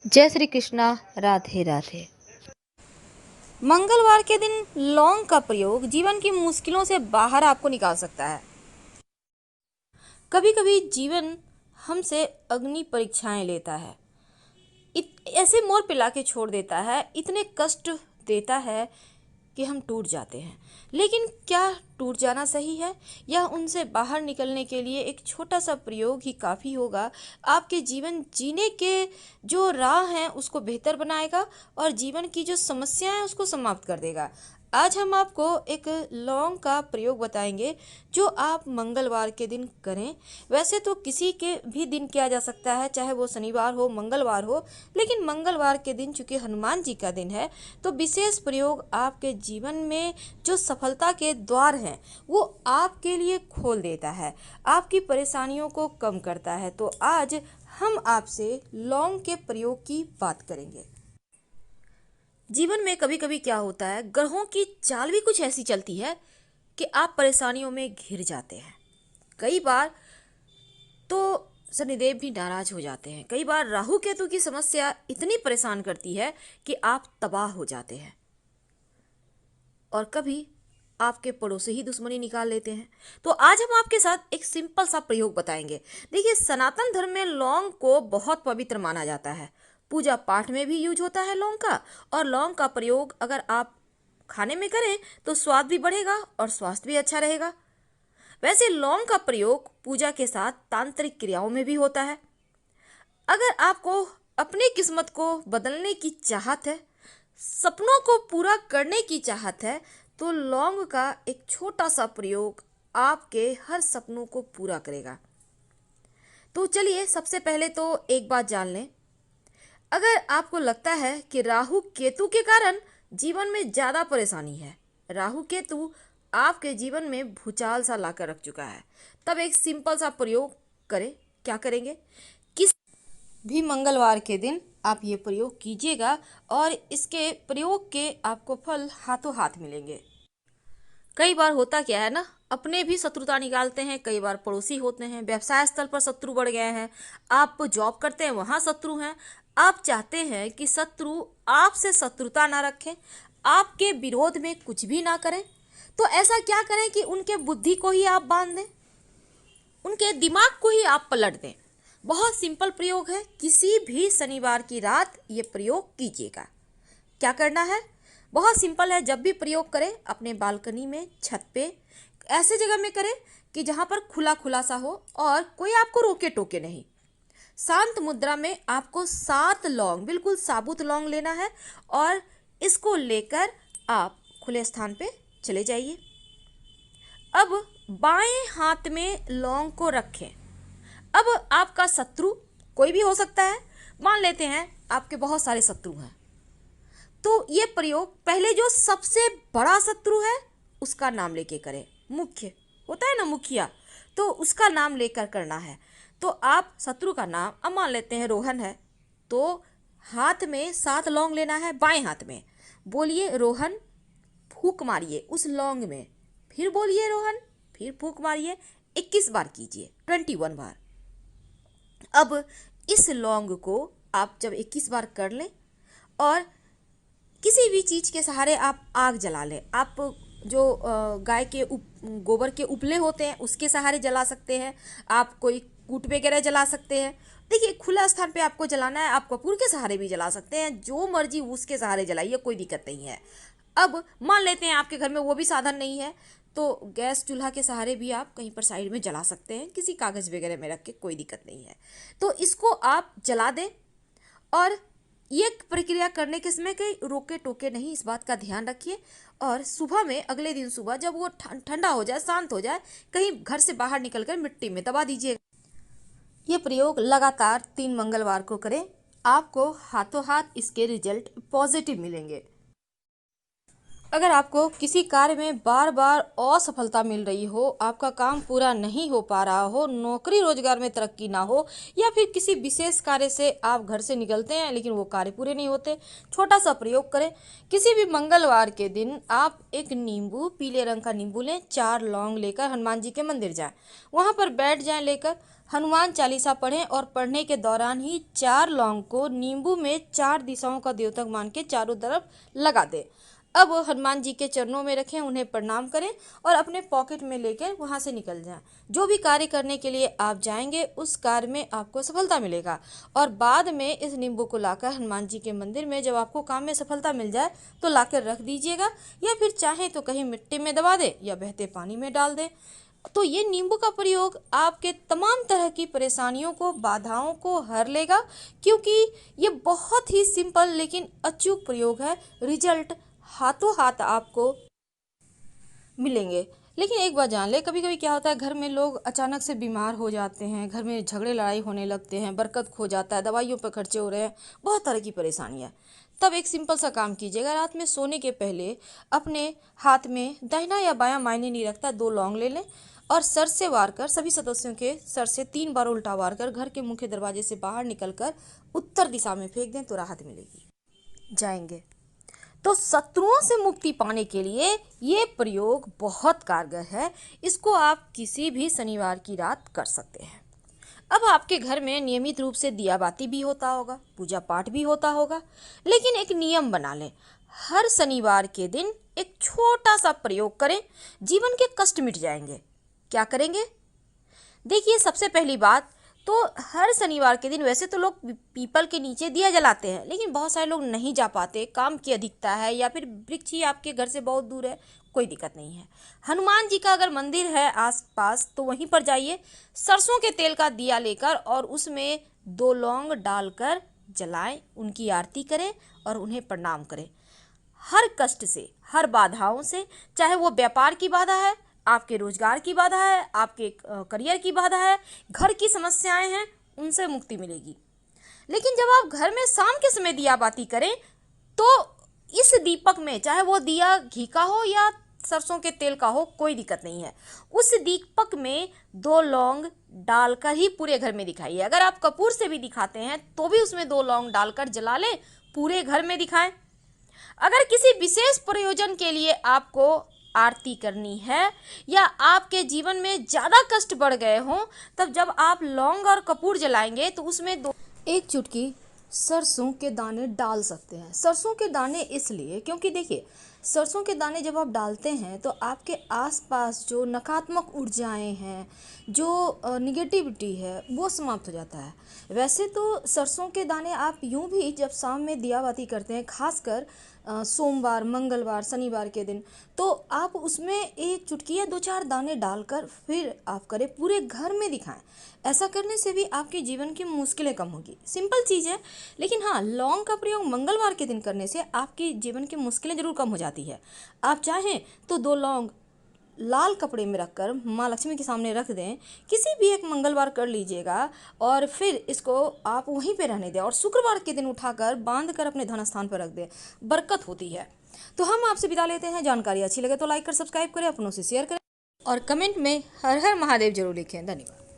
जय श्री कृष्णा। राधे राधे। मंगलवार के दिन लौंग का प्रयोग जीवन की मुश्किलों से बाहर आपको निकाल सकता है। कभी कभी जीवन हमसे अग्नि परीक्षाएं लेता है, ऐसे मोर पिला के छोड़ देता है, इतने कष्ट देता है कि हम टूट जाते हैं। लेकिन क्या टूट जाना सही है, या उनसे बाहर निकलने के लिए एक छोटा सा प्रयोग ही काफ़ी होगा? आपके जीवन जीने के जो राह हैं उसको बेहतर बनाएगा और जीवन की जो समस्या है उसको समाप्त कर देगा। आज हम आपको एक लौंग का प्रयोग बताएंगे जो आप मंगलवार के दिन करें। वैसे तो किसी के भी दिन किया जा सकता है, चाहे वो शनिवार हो मंगलवार हो, लेकिन मंगलवार के दिन चूंकि हनुमान जी का दिन है तो विशेष प्रयोग आपके जीवन में जो सफलता के द्वार हैं वो आपके लिए खोल देता है, आपकी परेशानियों को कम करता है। तो आज हम आपसे लौंग के प्रयोग की बात करेंगे। जीवन में कभी कभी क्या होता है, ग्रहों की चाल भी कुछ ऐसी चलती है कि आप परेशानियों में घिर जाते हैं। कई बार तो शनिदेव भी नाराज हो जाते हैं, कई बार राहु केतु की समस्या इतनी परेशान करती है कि आप तबाह हो जाते हैं, और कभी आपके पड़ोसी ही दुश्मनी निकाल लेते हैं। तो आज हम आपके साथ एक सिंपल सा प्रयोग बताएंगे। देखिए, सनातन धर्म में लौंग को बहुत पवित्र माना जाता है, पूजा पाठ में भी यूज होता है लौंग का। और लौंग का प्रयोग अगर आप खाने में करें तो स्वाद भी बढ़ेगा और स्वास्थ्य भी अच्छा रहेगा। वैसे लौंग का प्रयोग पूजा के साथ तांत्रिक क्रियाओं में भी होता है। अगर आपको अपनी किस्मत को बदलने की चाहत है, सपनों को पूरा करने की चाहत है, तो लौंग का एक छोटा सा प्रयोग आपके हर सपनों को पूरा करेगा। तो चलिए, सबसे पहले तो एक बात जान लें। अगर आपको लगता है कि राहु केतु के कारण जीवन में ज़्यादा परेशानी है, राहु केतु आपके जीवन में भूचाल सा लाकर रख चुका है, तब एक सिंपल सा प्रयोग करें। क्या करेंगे? किस भी मंगलवार के दिन आप ये प्रयोग कीजिएगा और इसके प्रयोग के आपको फल हाथों हाथ मिलेंगे। कई बार होता क्या है ना, अपने भी शत्रुता निकालते हैं, कई बार पड़ोसी होते हैं, व्यवसाय स्थल पर शत्रु बढ़ गए हैं, आप जॉब करते हैं वहाँ शत्रु हैं। आप चाहते हैं कि शत्रु आपसे शत्रुता ना रखें, आपके विरोध में कुछ भी ना करें। तो ऐसा क्या करें कि उनके बुद्धि को ही आप बांध दें, उनके दिमाग को ही आप पलट दें। बहुत सिंपल प्रयोग है, किसी भी शनिवार की रात ये प्रयोग कीजिएगा। क्या करना है? बहुत सिंपल है। जब भी प्रयोग करें अपने बालकनी में, छत पे, ऐसे जगह में करें कि जहां पर खुला खुला सा हो और कोई आपको रोके टोके नहीं। शांत मुद्रा में आपको 7 लौंग, बिल्कुल साबुत लौंग लेना है और इसको लेकर आप खुले स्थान पे चले जाइए। अब बाएं हाथ में लौंग को रखें। अब आपका शत्रु कोई भी हो सकता है, मान लेते हैं आपके बहुत सारे शत्रु हैं, तो ये प्रयोग पहले जो सबसे बड़ा शत्रु है उसका नाम लेके करें। मुख्य होता है ना, मुखिया, तो उसका नाम लेकर करना है। तो आप शत्रु का नाम, अब मान लेते हैं रोहन है, तो हाथ में 7 लौंग लेना है, बाएं हाथ में बोलिए रोहन, फूंक मारिए उस लौंग में, फिर बोलिए रोहन, फिर फूंक मारिए, 21 बार कीजिए, 21 बार। अब इस लौंग को आप जब 21 बार कर लें और किसी भी चीज़ के सहारे आप आग जला लें, आप जो गाय के गोबर के उपले होते हैं उसके सहारे जला सकते हैं, आप कोई कूट वगैरह जला सकते हैं। देखिए, खुला स्थान पे आपको जलाना है, आप कपूर के सहारे भी जला सकते हैं, जो मर्जी उसके सहारे जलाइए, कोई दिक्कत नहीं है। अब मान लेते हैं आपके घर में वो भी साधन नहीं है, तो गैस चूल्हा के सहारे भी आप कहीं पर साइड में जला सकते हैं, किसी कागज़ वगैरह में रख के, कोई दिक्कत नहीं है। तो इसको आप जला दें और ये प्रक्रिया करने के समय कहीं रोके टोके नहीं, इस बात का ध्यान रखिए। और सुबह में, अगले दिन सुबह जब वो ठंडा हो जाए, शांत हो जाए, कहीं घर से बाहर निकलकर मिट्टी में दबा दीजिए। ये प्रयोग लगातार 3 मंगलवार को करें, आपको हाथों हाथ इसके रिजल्ट पॉजिटिव मिलेंगे। अगर आपको किसी कार्य में बार बार असफलता मिल रही हो, आपका काम पूरा नहीं हो पा रहा हो, नौकरी रोजगार में तरक्की ना हो, या फिर किसी विशेष कार्य से आप घर से निकलते हैं लेकिन वो कार्य पूरे नहीं होते, छोटा सा प्रयोग करें। किसी भी मंगलवार के दिन आप एक नींबू, पीले रंग का नींबू लें, 4 लौंग लेकर हनुमान जी के मंदिर जाएं, वहाँ पर बैठ जाएं लेकर, हनुमान चालीसा पढ़ें और पढ़ने के दौरान ही 4 लौंग को नींबू में 4 दिशाओं का द्योतक मान के चारों तरफ लगा दें। अब हनुमान जी के चरणों में रखें, उन्हें प्रणाम करें और अपने पॉकेट में लेकर वहाँ से निकल जाएं। जो भी कार्य करने के लिए आप जाएंगे उस कार्य में आपको सफलता मिलेगा। और बाद में इस नींबू को लाकर हनुमान जी के मंदिर में जब आपको काम में सफलता मिल जाए तो लाकर रख दीजिएगा, या फिर चाहें तो कहीं मिट्टी में दबा दें या बहते पानी में डाल दें। तो ये नींबू का प्रयोग आपके तमाम तरह की परेशानियों को, बाधाओं को हर लेगा, क्योंकि ये बहुत ही सिंपल लेकिन अचूक प्रयोग है। रिजल्ट हाथों हाथ आपको मिलेंगे। लेकिन एक बात जान ले, कभी कभी क्या होता है, घर में लोग अचानक से बीमार हो जाते हैं, घर में झगड़े लड़ाई होने लगते हैं, बरकत खो जाता है, दवाइयों पर खर्चे हो रहे हैं, बहुत तरह की परेशानियाँ। तब एक सिंपल सा काम कीजिएगा, रात में सोने के पहले अपने हाथ में दाहिना या बायां मायने नहीं रखता 2 लौंग ले लें और सर से वार कर, सभी सदस्यों के सर से 3 बार उल्टा वार कर घर के मुख्य दरवाजे से बाहर निकलकर उत्तर दिशा में फेंक दें तो राहत मिलेगी जाएंगे। तो शत्रुओं से मुक्ति पाने के लिए ये प्रयोग बहुत कारगर है। इसको आप किसी भी शनिवार की रात कर सकते हैं। अब आपके घर में नियमित रूप से दिया बाती भी होता होगा, पूजा पाठ भी होता होगा, लेकिन एक नियम बना लें, हर शनिवार के दिन एक छोटा सा प्रयोग करें, जीवन के कष्ट मिट जाएंगे। क्या करेंगे? देखिए, सबसे पहली बात तो हर शनिवार के दिन वैसे तो लोग पीपल के नीचे दिया जलाते हैं, लेकिन बहुत सारे लोग नहीं जा पाते, काम की अधिकता है या फिर वृक्ष ही आपके घर से बहुत दूर है, कोई दिक्कत नहीं है। हनुमान जी का अगर मंदिर है आसपास तो वहीं पर जाइए, सरसों के तेल का दिया लेकर और उसमें 2 लौंग डालकर जलाएं, उनकी आरती करें और उन्हें प्रणाम करें। हर कष्ट से, हर बाधाओं से, चाहे वो व्यापार की बाधा है, आपके रोजगार की बाधा है, आपके करियर की बाधा है, घर की समस्याएं हैं, उनसे मुक्ति मिलेगी। लेकिन जब आप घर में शाम के समय दिया बाती करें तो इस दीपक में, चाहे वो दिया घी का हो या सरसों के तेल का हो, कोई दिक्कत नहीं है, उस दीपक में 2 लौंग डालकर ही पूरे घर में दिखाइए। अगर आप कपूर से भी दिखाते हैं तो भी उसमें 2 लौंग डालकर जला लें, पूरे घर में दिखाएं। अगर किसी विशेष प्रयोजन के लिए आपको आरती करनी है या आपके जीवन में ज़्यादा कष्ट बढ़ गए हों, तब जब आप लौंग और कपूर जलाएंगे तो उसमें 1 चुटकी सरसों के दाने डाल सकते हैं। सरसों के दाने इसलिए क्योंकि देखिए, सरसों के दाने जब आप डालते हैं तो आपके आसपास जो नकारात्मक ऊर्जाएं हैं, जो निगेटिविटी है, वो समाप्त हो जाता है। वैसे तो सरसों के दाने आप यूं भी जब शाम में दिया बाती करते हैं, खासकर सोमवार, मंगलवार, शनिवार के दिन, तो आप उसमें 1 चुटकी या 2-4 दाने डालकर फिर आप करें, पूरे घर में दिखाएं। ऐसा करने से भी आपके जीवन की मुश्किलें कम होगी। सिंपल चीज़ है, लेकिन हाँ, लौंग का प्रयोग मंगलवार के दिन करने से आपके जीवन की मुश्किलें ज़रूर कम हो जाती है। आप चाहें तो 2 लौंग लाल कपड़े में रखकर माँ लक्ष्मी के सामने रख दें, किसी भी एक मंगलवार कर लीजिएगा और फिर इसको आप वहीं पे रहने दें और शुक्रवार के दिन उठाकर बांध कर अपने धन स्थान पर रख दें, बरकत होती है। तो हम आपसे विदा लेते हैं। जानकारी अच्छी लगे तो लाइक कर, सब्सक्राइब करें, अपनों से शेयर करें और कमेंट में हर हर महादेव जरूर लिखें। धन्यवाद।